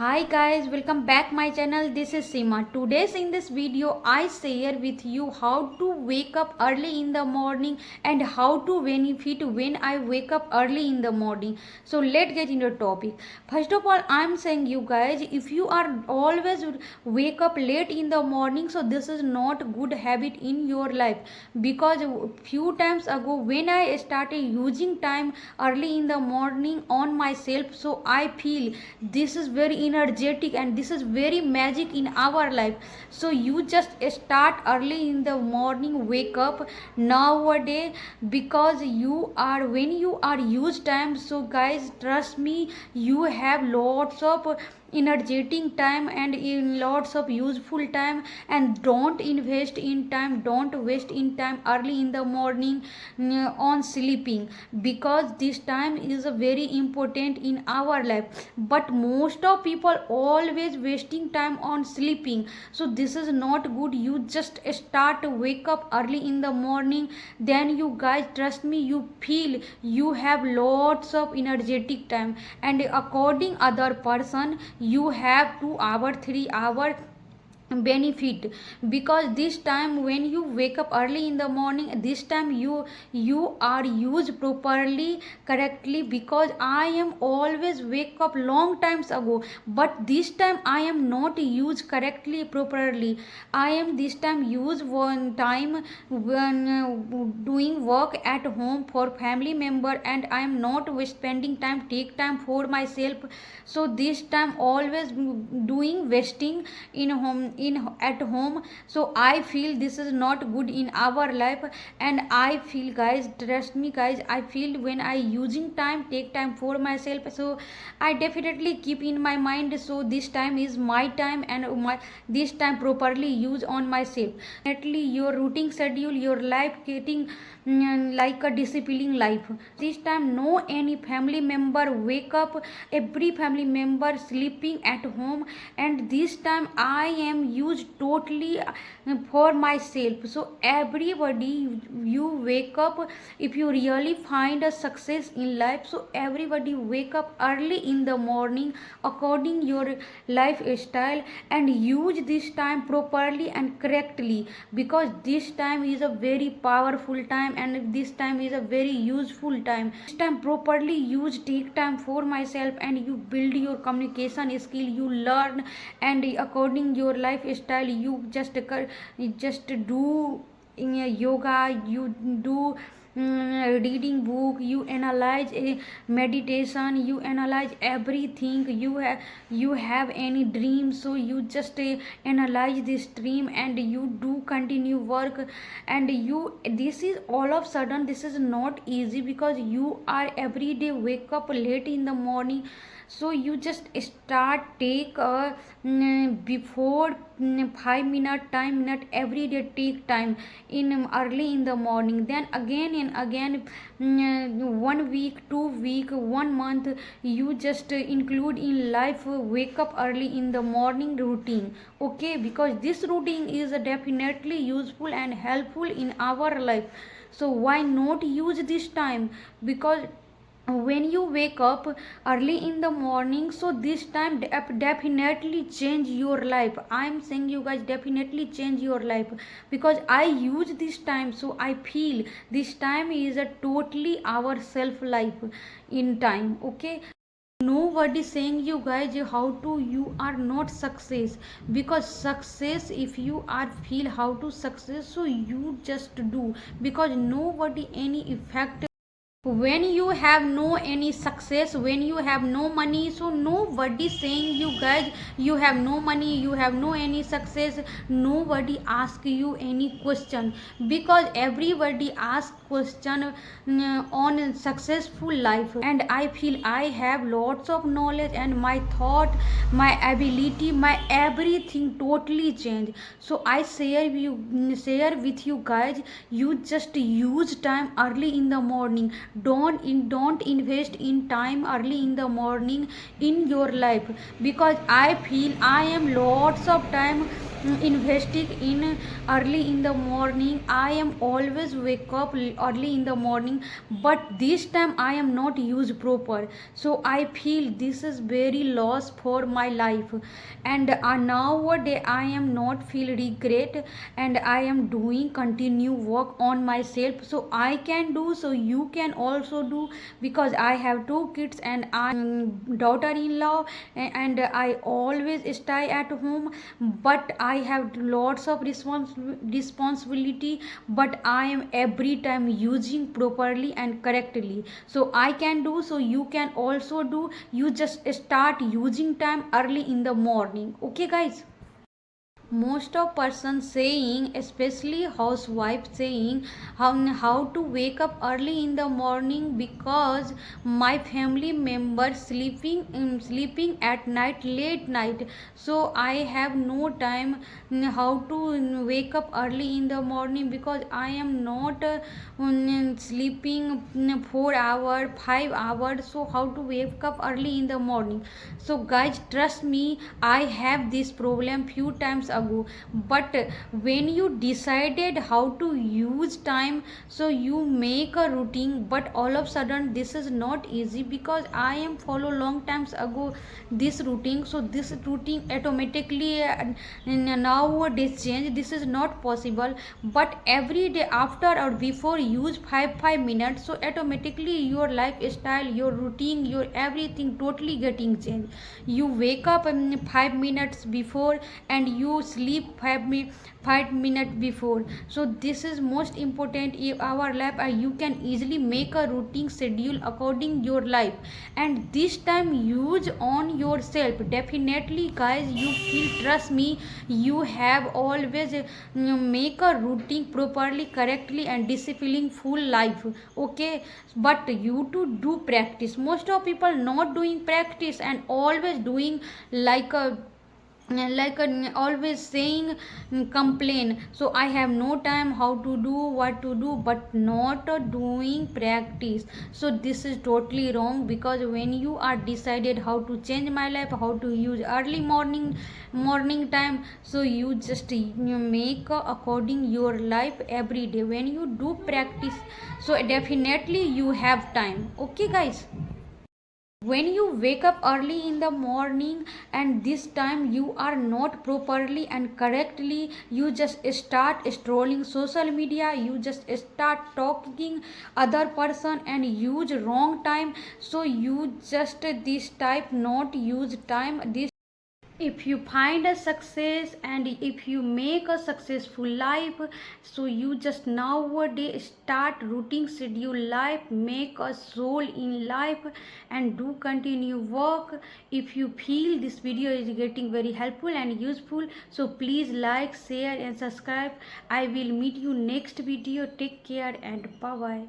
Hi guys, welcome back my channel. This is Seema. Today's in this video I share with you how to wake up early in the morning and how to benefit when I wake up early in the morning. So let's get into the topic. First of all, I'm saying you guys, if you are always wake up late in the morning, so this is not good habit in your life, because few times ago when I started using time early in the morning on myself, so I feel this is very energetic and this is very magic in our life. So you just start early in the morning, wake up nowadays, because you are when you are use time, so guys trust me, you have lots of energetic time and in lots of useful time, and don't invest in time, don't waste in time early in the morning on sleeping, because this time is very important in our life. But most of people always wasting time on sleeping, so this is not good. You just start wake up early in the morning, then you guys trust me, you feel you have lots of energetic time, and according other person you have 2 hour 3 hour benefit, because this time when you wake up early in the morning, this time you are used properly, correctly, because I am always wake up long times ago, but this time I am not used correctly properly. I am this time use one time when doing work at home for family member, and I am not spending time, take time for myself. So this time always doing wasting in home, in at home. So I feel this is not good in our life, and I feel guys, trust me guys, I feel when I using time, take time for myself, so I definitely keep in my mind, so this time is my time, and my this time properly use on myself. Definitely your routine schedule your life getting like a disciplining life. This time no any family member wake up, every family member sleeping at home, and this time I am used totally for myself. So everybody, you wake up, if you really find a success in life, so everybody wake up early in the morning according your lifestyle, and use this time properly and correctly, because this time is a very powerful time and this time is a very useful time. This time properly use, take time for myself, and you build your communication skill, you learn, and according your lifestyle you just do in a yoga, you do reading book, you analyze a meditation, you analyze everything. You have any dream, so you just analyze this dream and you do continue work. And you, this is all of sudden, this is not easy, because you are every day wake up late in the morning. So you just start take a before 5 minute 10 minute every day, take time in early in the morning, then again and again 1 week 2 week 1 month, you just include in life, wake up early in the morning routine. Okay, because this routine is definitely useful and helpful in our life. So why not use this time? Because when you wake up early in the morning, so this time definitely change your life. I'm saying you guys, definitely change your life, because I use this time, so I feel this time is a totally our self life in time. Okay, nobody saying you guys how to you are not success, because success, if you are feel how to success, so you just do, because nobody any effect. When you have no any success, when you have no money, so nobody saying you guys you have no money, you have no any success, nobody ask you any question, because everybody ask question on successful life. And I feel I have lots of knowledge, and my thought, my ability, my everything totally changed. So I share with you guys, you just use time early in the morning. Don't invest in time early in the morning in your life, because I feel I am lots of time investing in early in the morning. I am always wake up early in the morning, but this time I am not used proper, so I feel this is very loss for my life. And nowadays I am not feel regret, and I am doing continue work on myself, so I can do, so you can also do, because I have two kids and I daughter-in-law, and I always stay at home, but I have lots of responsibility, but I am every time using properly and correctly, so I can do, so you can also do. You just start using time early in the morning. Okay guys, most of persons saying, especially housewife saying, how to wake up early in the morning, because my family members sleeping at night, late night, so I have no time how to wake up early in the morning, because I am not sleeping 4 hour 5 hours, so how to wake up early in the morning. So guys, trust me, I have this problem few times ago, but when you decided how to use time, so you make a routine, but all of a sudden this is not easy, because I am follow long times ago this routine, so this routine automatically nowadays change, this is not possible. But every day after or before use 5 minutes, so automatically your lifestyle, your routine, your everything totally getting changed. You wake up 5 minutes before, and you sleep 5 minutes before, so this is most important in our life. You can easily make a routine schedule according your life, and this time use on yourself. Definitely guys, you feel, trust me, you have always make a routine properly, correctly, and discipline full life. Okay, but you to do practice. Most of people not doing practice and always doing like a always saying complain, so I have no time how to do what to do, but not doing practice. So this is totally wrong, because when you are decided how to change my life, how to use early morning time, so you just you make according your life every day. When you do practice, so definitely you have time. Okay guys, when you wake up early in the morning, and this time you are not properly and correctly, you just start scrolling social media, you just start talking other person and use wrong time, so you just this type not use time. This, if you find a success and if you make a successful life, so you just nowadays start routine schedule life, make a soul in life, and do continue work. If you feel this video is getting very helpful and useful, so please like, share and subscribe. I will meet you next video. Take care and bye bye.